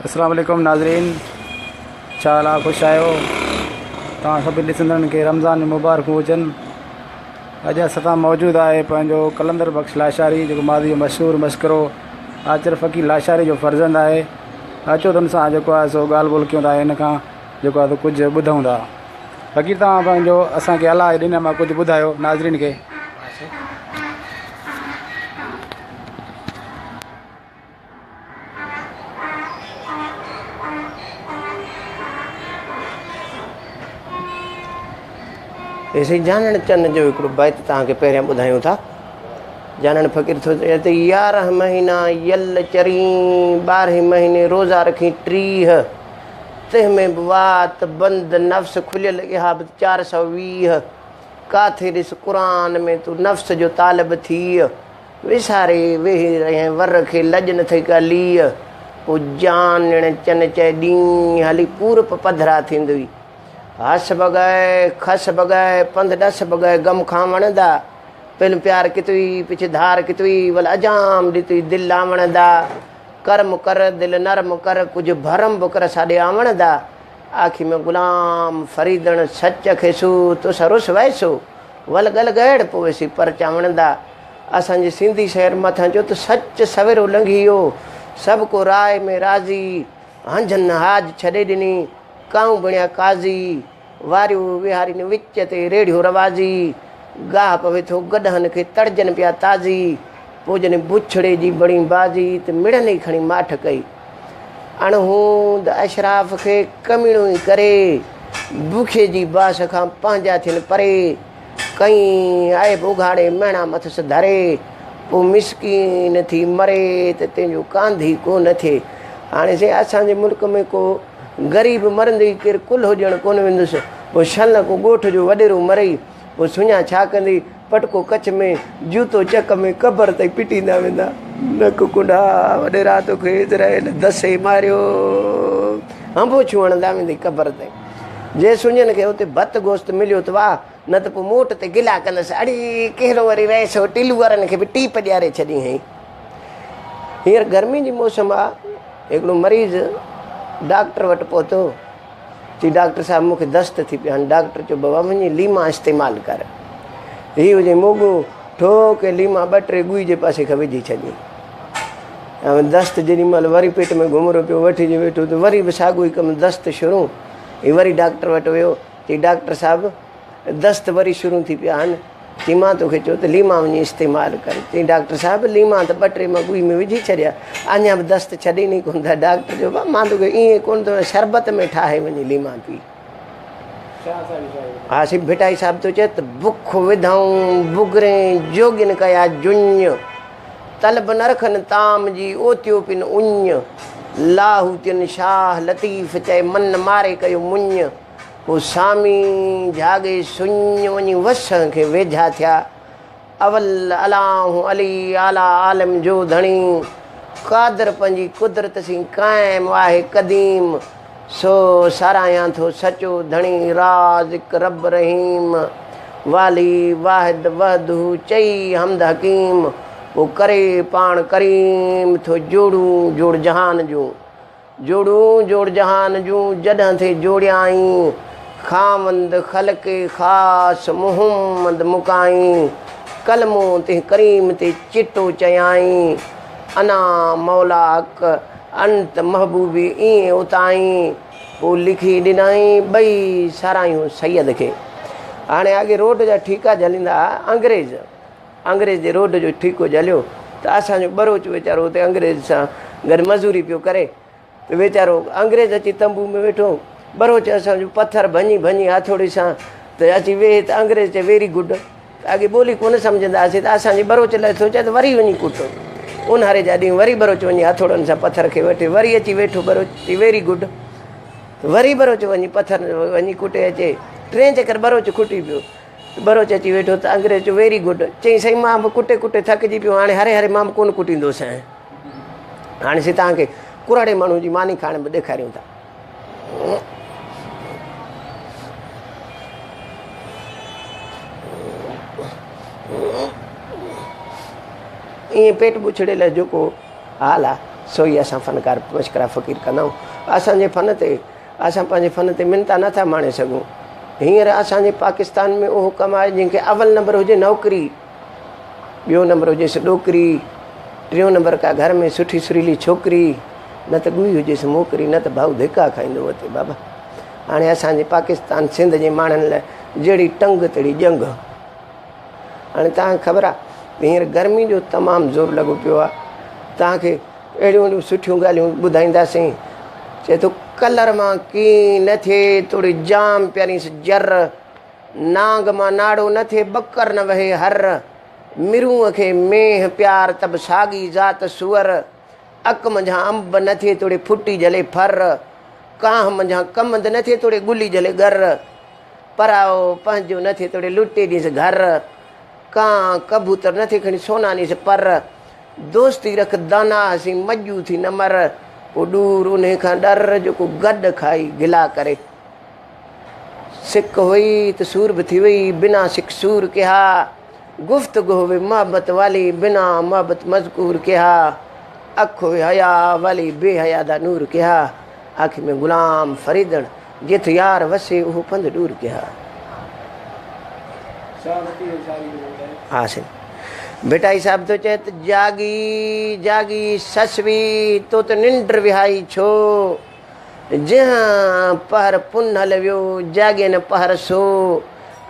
अस्सलाम वालेकुम नाज़रीन, चाला ख़ुशि आहियो। तव्हां सभिनी ॾिसंदड़नि खे रमज़ान मुबारकूं हुजनि। अॼु असां सां मौजूदु आहे पंहिंजो कलंदर बख़्श लाशारी, जेको माज़ी मशहूरु मस्करो आचर फ़कीर लाशारी जो फ़र्ज़ंद आहे। अचो त हुन सां जेको आहे सो ॻाल्हि ॿोल कयूं था, हिन खां जेको आहे कुझु ॿुधूं था। फ़कीर तव्हां पंहिंजो असांखे अलाह ॾिन मां कुझु ॿुधायो नाज़रीन खे। ऐसे जानण चन जो हिकिड़ो बैत तव्हांखे पहिरियां ॿुधायूं था। जानण फ़कीर थो चए त 11 महीना यल चरी, 12 महीने रोज़ा रखी 30, तंहिंमें बि वात बंदि नफ़्स खुलियल इहा बि 420। काथे ॾिस क़ुरान में तूं नफ़्स जो तालिब थी विसारे वेही रहे, वर खे लॼ न थई का लीह। पोइ जानण चन चए ॾींहुं हली पूरब पधरा थींदी। हस बगाए खस बगाए पंध ॾस बगाए गम खां वणंदा। पहिरियों प्यार कितवी पिछे धार कितवी वल अजाम ॾिठी दिलि आवणंदा। कर्म कर दिलि नरम कर, कुझु भरम बि कर साॾे आवणंदा। आखी में ग़ुलाम फरीदण सच खेसू तो सरुस वैसो वल गल गैड़ पोइ वेसी पर चावणंदा। असांजे सिंधी शहर मथां जो त सच सवेरो लंघी वियो, सभु को राय में राज़ी। हंझन हाज छॾे ॾिनी, काऊं बणिया काज़ी। वारियूं विहारिन विच ते रेडियो रवाज़ी, गाह पवे थो गॾहनि खे तड़जनि पिया ताज़ी। पोइ जॾहिं बुछड़े जी बणी बाज़ी त मिड़नि ई खणी माठ कई। अणहूंद अशराफ़ खे कमीणो ई करे, बुखे जी बास खां पंहिंजा थियनि परे। कई आहे उघाड़े महिणा मथसि धरे, पोइ मिसकीन थी मरे त तंहिंजो कांधी कोन थिए। हाणे से असांजे मुल्क में को ग़रीब मरंदी, केरु कुल हुजणु कोन वेंदुसि। पोइ छल को ॻोठ जो वॾेरो मरई, पोइ सुञा छा कंदी। पटको कच्छ में जूतो चक में क़बर ताईं पिटींदा वेंदा। नक कुंडा वॾेरा तोखे इज़राइल दसे मारियो, अंबो छुहणंदा वेंदी क़बर ताईं। जे सुञनि खे हुते भत गोश्त मिलियो त वाह, न त पोइ मोट ते गिला कंदसि। अड़ी कहिड़ो वरी वैसो टिलू वारनि खे बि टीप ॾियारे छॾी हुई। हींअर गर्मी जी मौसम आहे। हिकिड़ो मरीज़ डॉक्टर वटि पहुतो, चई डॉक्टर साहिबु मूंखे दस्त थी पियो। हाणे डॉक्टर चयो बाबा वञी लीमा इस्तेमालु कर। हीअ हुजे मोगो ठोके लीमा 2-3 गुई जे पासे खां विझी छॾी। दस्त जेॾी महिल वरी पेट में घुमरो पियो वठी वेठो त वरी बि साॻियो ई कमु, दस्त शुरू। हीअ वरी डॉक्टर वटि वियो, चई डॉक्टर साहिबु दस्त वरी शुरू थी पिया आहिनि। चई मां तोखे चयो त लीमा वञी इस्तेमालु कर। चई डॉक्टर साहिबु लीमा त 2-3 मां गुई में विझी छॾिया, अञा बि दस्त छॾीनि ई कोन था। डॉक्टर चयो मां तोखे ईअं कोन थो, शरबत में ठाहे वञी लीमा पी। हा सी भिटाई साहिबु थो चए त बुख विधऊं बुगरे जोगिन कया जुञ, तलब न रखनि ताम जी ओतियो पिन उञ। लाहू तियनि शाह लतीफ़ चए मन मारे कयो मुञ। पोइ सामी झागे सुञ वञी वस खे वेझा थिया। अवल अलाहु अली आला आलम जो धणी, कादर पंहिंजी कुदरत सी क़ाइम आहे क़दीम। सो सारायां थो सचो धणी राज़िक रब रहीम। वाली वाहिद वहदहू चई हमद हकीम। पोइ करे पाण करीम थो जोड़ूं जोड़ जहान जूं, जोड़ूं जोड़ जहान जूं जॾहिं थे जोड़ियाई। खावंद ख़लके ख़ासि मुहम्मद मुकाई, कलमो ते करीम ते चिटो चयाई। अना मौला हक़ अंत महबूबी ईअं उताई। पोइ लिखी ॾिनई 2 सारायूं सैयद खे। हाणे अॻे रोड जा ठीका झलींदा अंग्रेज़ जे रोड जो ठीको झलियो त असांजो बरोच वीचारो हुते अंग्रेज़ सां गॾु मज़ूरी पियो करे। त वीचारो अंग्रेज़ अची तंबू में वेठो, बरोच असांजो पथर भञी भञी हथोड़ी सां त अची वेहे त अंग्रेज़ चए वेरी गुड। अॻे ॿोली कोन सम्झंदा हुआसीं त असांजे बरोच लाइ सोचे त वरी वञी कुटो। ऊन्हारे जा ॾींहुं वरी बरोच वञी हथोड़नि सां पथर खे वठे, वरी अची वेठो बरोच चई वेरी गुड। वरी बरोच वञी पथर वञी कुटे अचे, 3 चकर बरोच खुटी पियो। बरोच अची वेठो त अंग्रेज़ चयो वेरी गुड। चई साईं मां बि कुटे कुटे थकिजी पियो, हाणे हरे हरे मां बि कोन कुटींदोसि। हाणे से तव्हांखे कुराड़े माण्हू जी मानी खाइण बि ॾेखारियूं था। ईअं पेट बुछड़े लाइ जेको हाल आहे सो ई असां फ़नकार मश्करा फ़क़ीर कंदा आहियूं। असांजे फ़न ते असां पंहिंजे फ़न ते मिनता नथा माणे सघूं। हींअर असांजे पाकिस्तान में उहो कमु आहे जंहिंखे अवल नंबर हुजे नौकिरी, ॿियो नंबर हुजेसि ॾोकिरी, टियों नंबर का घर में सुठी सुरीली छोकिरी, न त ॻुई हुजेसि मोकिरी, न त भाऊ धिका खाईंदो अचे बाबा। हाणे असांजे पाकिस्तान सिंध जे माण्हुनि लाइ जहिड़ी टंग तहिड़ी ॼंग। हाणे तव्हांखे ख़बर आहे हींअर गर्मी जो तमामु ज़ोर लॻो पियो आहे। तव्हांखे अहिड़ियूं अहिड़ियूं सुठियूं ॻाल्हियूं ॿुधाईंदासीं। चए थो कलर मां कीअं न थिए थोरी जाम प्यारीसि जर, नांग मां नाड़ो न थिए बकर न वहे हर, मिरूअ खे मेह प्यार तब साॻी ज़ात सुअर, अक मंझां अंब न थिए तोड़े फुटी जले फर, कांह मंझां कमंद न थिए तोड़े गुली जले गर, पराओ पंहिंजो न थिए तोड़े लुटे ॾींसि घर, कां कबूतर न थिए खणी सोना ॾींसि पर, दोस्ती रख दाना हसी मजू थी न मर, पोइ दूर उन खां डर जेको गॾु खाई गिला करे। सिक हुई त सूर बि थी वई बिना सिक सूर कहा, गुफ़्तगू हुई मोहब्बत वाली बिना मोहब्बत मज़कूर कहा, अख हुई हया वाली बेहया दा नूर कहा, आखि में गुलाम फरीदण जिथ यार वसे उहो पंध दूर कहा। हा साईं। बेटा साहिब थो चए त जागी जागी ससवी तो त निंड विहाई छो, जंहिं पहर पुन हल वियो जागे न पहर सो,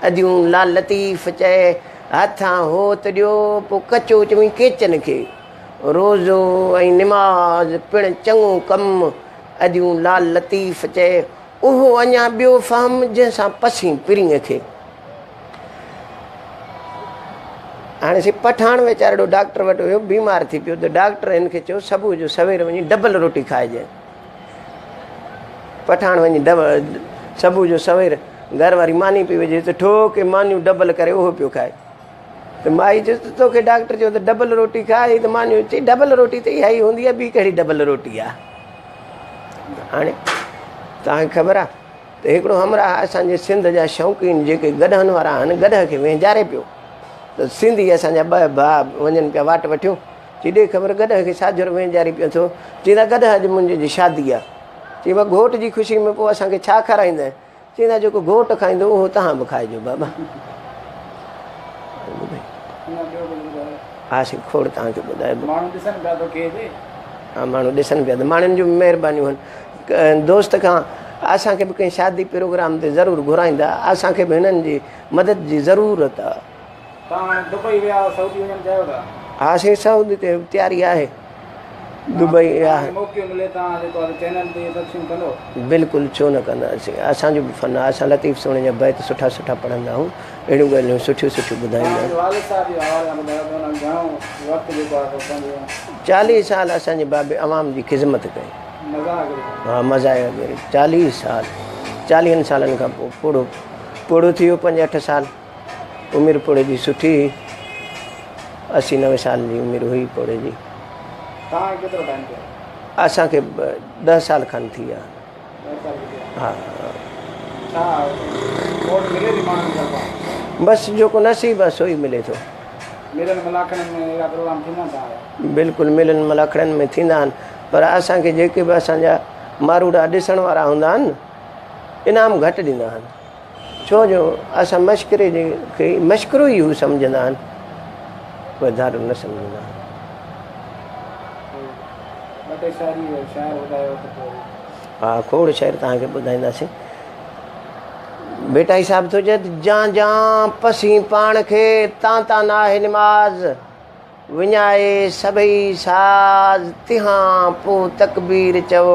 अदियूं लाल लतीफ़ चए हथां हो त ॾियो पोइ कचो चवई केचन खे, रोज़ो ऐं निमाज़ पिणु चङो कमु, अदियूं लाल लतीफ़ चए उहो अञा ॿियो फहम जंहिंसां पसी पिरीअ खे। हाणे सी पठाण वीचारो डॉक्टर वटि वियो बीमार थी पियो त डॉक्टर हिन खे चयो सुबुह जो सवेर वञी डबल रोटी खाइजांइ। पठाण वञी सुबुह जो सवेर घर वारी मानी पई विझे त ठोके मानियूं डबल करे उहो पियो खाए। त माई चयो त तोखे डॉक्टर चयो त डबल रोटी खाए त मानियूं चई डबल रोटी त इहा ई हूंदी आहे, ॿी कहिड़ी डबल रोटी आहे। हाणे तव्हांखे ख़बर आहे त हिकिड़ो हमरा असांजे सिंध जा शौक़ीन जेके गॾहनि वारा आहिनि गॾह खे वेंजारे पियो त सिंधी असांजा ॿ भाउ वञनि पिया वाट वठियो, चई ॾे ख़बर गॾह खे साझर वेंजारी पियो थो, चईंदा गॾह अॼु मुंहिंजी शादी आहे, चई मां घोट जी ख़ुशी में पोइ असांखे छा खाराईंदा, चईंदा जेको घोट खाईंदो उहो तव्हां बि खाइजो बाबा। हा साईं खोड़ तव्हांखे ॿुधाए हा माण्हू ॾिसनि पिया त माण्हुनि जूं महिरबानियूं आहिनि। दोस्त खां असांखे बि कंहिं शादी प्रोग्राम ते ज़रूरु घुराईंदा, असांखे बि हिननि जी मदद जी ज़रूरत आहे। हा साईं सऊदी ते तयारी आहे, दुबई आहे बिल्कुलु छो न कंदासीं। असांजो बि फन आहे, असां लतीफ़ सोणे जा बैत सुठा सुठा पढ़ंदा आहियूं, अहिड़ियूं ॻाल्हियूं सुठियूं सुठियूं ॿुधाईंदा आहियूं। 40 साल असांजे बाबे अवाम जी ख़िदमत कई। हा मज़ा 40 साल, 40 सालनि खां पोइ पोड़ो थी वियो 5-8 साल उमिरि पोड़े जी सुठी, 80-90 साल जी उमिरि हुई पोड़े जी। असांखे 10 साल खनि थी विया। हा बसि जेको नसीब आहे सो ई मिले थो। बिल्कुलु मिलन मलाखड़नि में थींदा आहिनि, पर असांखे जेके बि असांजा मारूड़ा ॾिसण वारा हूंदा आहिनि इनाम घटि ॾींदा आहिनि, छो जो असां मश्करे जे खे मश्करो ई हू सम्झंदा आहिनि, वधारो न सम्झंदा आहिनि। हा खोड़ शहर तव्हांखे ॿुधाईंदासीं। बेटा हिसाब थो चए जां जां पसी पाण खे तां तां नाहे निमाज़, विञाए सभई साज़ तिहां पोइ तकबीर चव,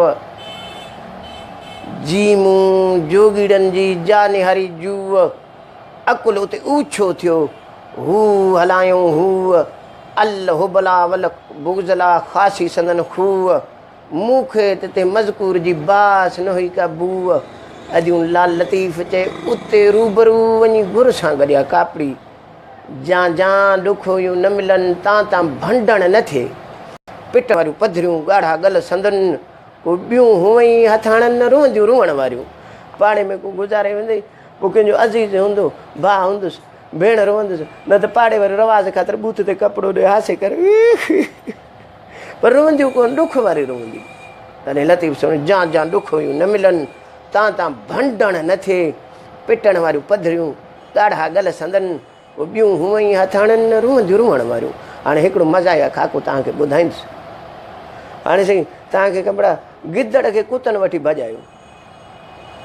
जी मूं जोगीड़नि जी जाने हरी जूअ, अकुल उते ऊछो थियो हू हलायूं हूअ, अल हुबला वल बुगज़ला ख़ासी संदन खूअ, मूंखे ते मज़कूर जी बास न हुई का बूअ, अदियूं लाल लतीफ़ चए उते रूबरू वञी गुर सां गॾिया कापड़ी, जां जां ॾुख हुयूं न मिलनि तां तां भंडण न थिए, पिट वारियूं पधरियूं ॻाढ़ा गल संदनि, को ॿियूं हुअं ई हथाणनि न रोहंदियूं रुअण वारियूं, पाड़े में को गुज़ारे वेंदे पोइ कंहिंजो अज़ीज़ हूंदो भाउ हूंदुसि भेण रोहंदुसि, न त पाड़े वारे रवाज़ ख़ातिर बूथ ते कपिड़ो ॾे हासे करे पर रोअंदियूं कोन, ॾुख वारी रोअंदियूं। तॾहिं लतीफ़ सुण, जा ॾुख हुयूं न मिलनि, तां भंडण न थिए, पिटण वारियूं पधरियूं, ॾाढा गल संदनि, उहे ॿियूं हूअं ई हथाणनि रोअंदियूं रुअण वारियूं। हाणे हिकिड़ो मज़ा खाको तव्हांखे ॿुधाईंदुसि। हाणे साईं तव्हांखे ख़बर आहे, गिदड़ खे कुतनि वठी भॼायो,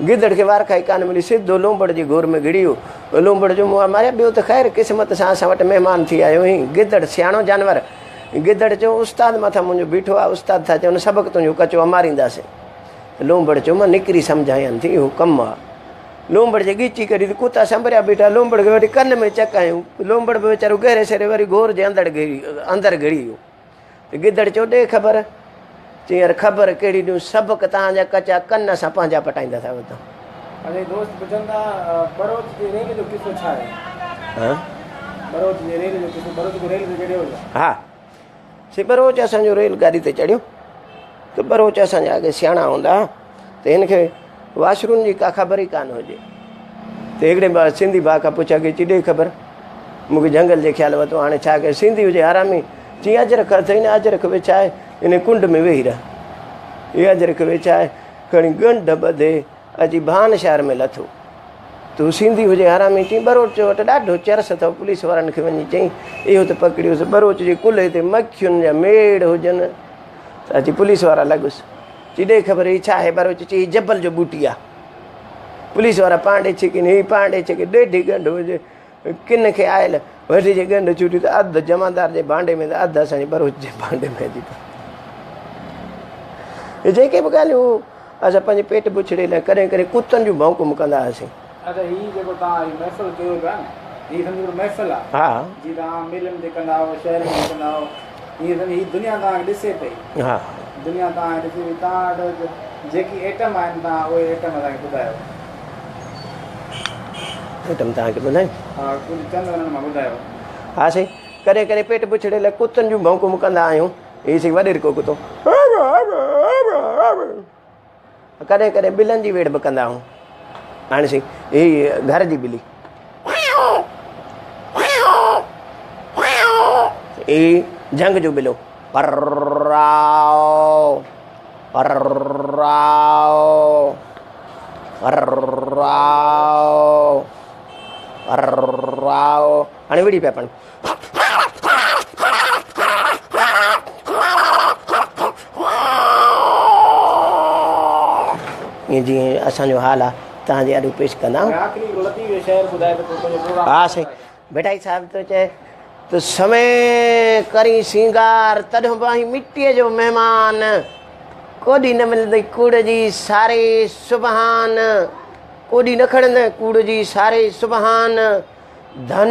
गिदड़ खे वार खाई कान मिली, सिधो लोंबड़ जी गोर में घिड़ी वियो। लोंबड़ जो मुंहुं मारिया, ॿियो त ख़ैरु क़िस्मत सां असां वटि महिमान थी आयो हुई। गिदड़ सियाणो जानवर, गिदड़ चयो उस्ताद मथां मुंहिंजो बीठो आहे, उस्ताद था चवनि सबक़ु तुंहिंजो कचो अमारींदासीं। लोंबड़ चयो मां निकिरी सम्झायनि थी, इहो कमु आहे। लोंबड़ जे ॻीची कढी त कुता संभरिया बीठा, लोंबड़ खे वठी कन में चकायूं। लोंबड़ बि वीचारो गहरे सरे वरी गोर जे अंदरि घिड़ी वियो। त गिदड़ चयो ॾे ख़बर, चई यार ख़बर कहिड़ी ॾियूं, सबक़ु तव्हांजा कचा कन सां पंहिंजा पटाईंदा था वठूं। अरे दोस्त पुछंदा बरोच जी रेल जो किसो छा आहे? हां बरोच जी रेल जो किसो, बरोच को रेल ते चढ़ियो हो? हा सी बरोच असांजो रेल गाॾी ते चढ़ियो त बरोच असांजा अॻे सियाणा हूंदा त हिनखे वाशरूम जी का ख़बर ई कान हुजे। त हिकिड़े सिंधी भाउ खां पुछा की ॾे ख़बर, मूंखे झंगल जे ख़्यालु वरितो। हाणे छा कयो, सिंधी हुजे हरामी, चई अजरक अथई न, अजरक विछाए इन कुंड में वेही रह। इहे अजरक विछाए खणी ॻंढ ॿधे अची भान शहर में लथो। तूं सिंधी हुजे हरामी, चई बरोच वटि ॾाढो चरस अथव, पुलिस वारनि खे वञी चई इहो त पकड़ियोसि, बरोच जे कुल्हे ते मखियुनि जा मेड़ हुजनि। त अची पुलिस वारा लॻुसि, चई ॾे ख़बर हीअ छा आहे? बरोच चई जबल जो बूटी आहे। पुलिस वारा पांडे छिकिन, हीअ पांडे छिके, ॾेढी ॻंढ हुजे, किन खे आयल वठी जे ॻंढ छुटी त अधु जमादार जे भांडे में त अधु असांजे बरोच जे भांडे में अची पई। जेके बि ॻाल्हियूं असां पंहिंजे पेट बुछड़े लाइ कॾहिं कॾहिं कुतनि जूं भौंकूं कंदा हुआसीं। अच्छा हीअ जेको तव्हां महफ़िल कयो पिया न, हीअ सम्झो महफ़िल आहे। हा जीअं तव्हां मेलनि ते कंदा हुओ, शहर में कंदा हुओ, हीअं सम्झो हीअ दुनिया तव्हांखे ॾिसे पई। हा दुनिया तव्हांखे ॾिसे पई, तव्हां वटि जेकी आइटम आहिनि तव्हां उहे आइटम असांखे ॿुधायो। आइटम तव्हांखे ॿुधायूं? हा कुझु चंद हुननि मां ॿुधायो। हा साईं, कॾहिं कॾहिं पेट बुछड़े लाइ कुतनि जूं भौंकूं कंदा आहियूं। हीअ साईं वॾेर को कुतो, कॾहिं कॾहिं ॿिलनि जी वेड़ बि कंदा आहियूं। हाणे साईं हीअ घर जी ॿिली, हीअ झंग जो ॿिलो, पर्राओ पर्राओ पर्राओ पर्राओ। हाणे विड़ी पिया पाणी। ईअं जीअं असांजो हाल आहे तव्हांजे ॾाढो पेश कंदा। हा साईं, बेटा साहिबु थो चए त समय करी सिंगार तॾहिं बि मिटीअ जो महिमान, कोॾी न मिलंदई कूड़ जी सारे सुबहान, कोॾी न खणंदे कूड़ जी सारे सुबहान। धन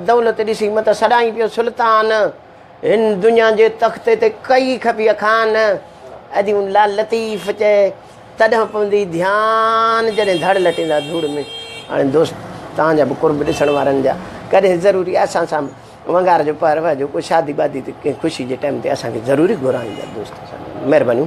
दौलत ॾिसी मत सॾाई पियो सुल्तान, हिन दुनिया जे तख़्ते ते कई खपी अखान। अॼु लाल लतीफ़ चए तॾहिं पवंदी ध्यानु जॾहिं धड़ लटींदा धूड़ में। हाणे दोस्त तव्हांजा बि कुर्ब ॾिसण वारनि जा कॾहिं ज़रूरी असां सां वंगार जो पर्व जो को शादी वादी ते कंहिं ख़ुशी जे टाइम ते असांखे ज़रूरी घुराईंदा दोस्त। महिरबानी।